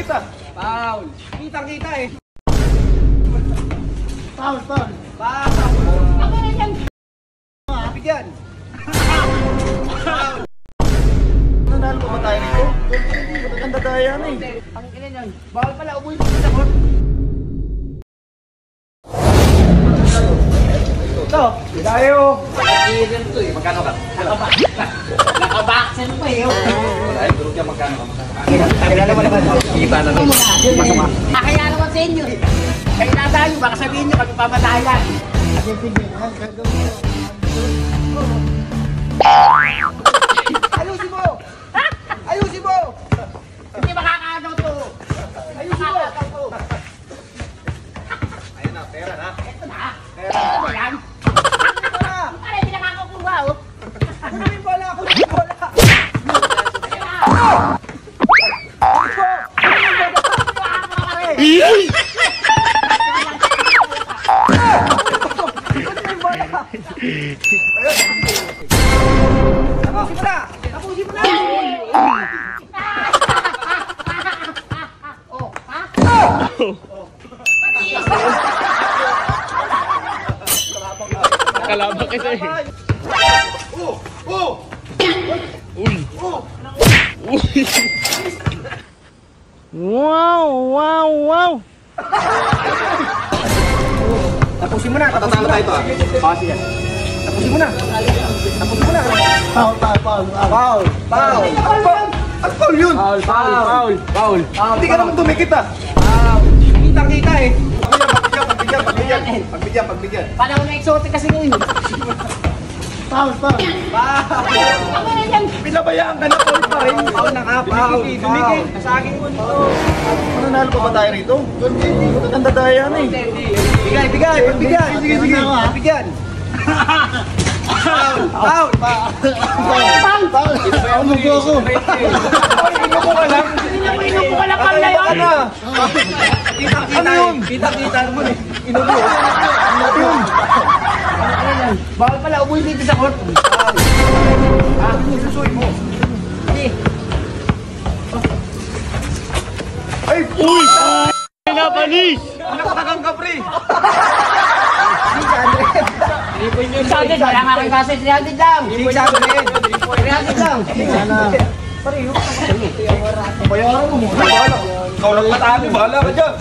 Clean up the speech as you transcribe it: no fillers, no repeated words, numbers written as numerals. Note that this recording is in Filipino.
kita. Foul. Kitang-kita eh. Foul, foul. Foul. Ako na yan. Bigyan. Foul. Nanalo pa ba tayo nito? Maganda tayo yan eh. Ang ina yan. Bawal pala umuwi dito sa court. Ito. Tayo. Iyan to eh. Magkano ka? Nakabaksin pa eh. Wala eh. Durog yan magkano ka? Kilala mo naman. Kita na to. Masama. Kaya naman sa inyo eh. Kaya natayo. Baka sabihin nyo kami pamatayan. Ayusin mo! Ayusin mo! Hindi makakaano to! Ayusin mo! Ayan na, pera na. Ito na! Ito na yan! Ito na! Ano yung pinakakukuha oh? Ako na yung bola! Ako na yung bola! Tapusin mo na! Tapusin mo na! Oh, ha? Kalabak kasi. Oh! Oh! Uy. Oh! Wow, wow, wow. Tapusin mo na! Matatalo tayo ito ah. Oh, sige. Tapusin mo na! Tapusin mo na! Foul, foul, foul. Foul! Foul! Ang foul yun! Foul! Foul! Foul! Hindi ka naman tumikit ah. Foul! Kitang-kita eh! Pagbigyan. Panahon na exotic kasi ngayon. Foul, foul. Ako na yan! Pinabayaan ka na foul pa rin. Foul na nga! Foul! Dumikit! Sa akin mo ito! Mananalo pa ba tayo rito? Maganda tayo yan eh. Bigay! Bigay! Pagbigyan! Sige, sige. Pagbigyan! Foul! Foul! Foul, foul. Umubo ako. Inupo ka lang! Inupo ka lang pala yun! Ano na? Kitang-kita Ano yun? Kitang-kita naman eh! Inupo! Ano yun? Bawal pala umuwi dito sa court! Ah, susuy mo! Hindi! Ay! Uy! Napalis! Nakatagang ka pre! 600! Wala nga kayo kasi 300 lang! 600! 300 lang! Bayaran mo muna. Ikaw lang matalo. Bahala ka dyan.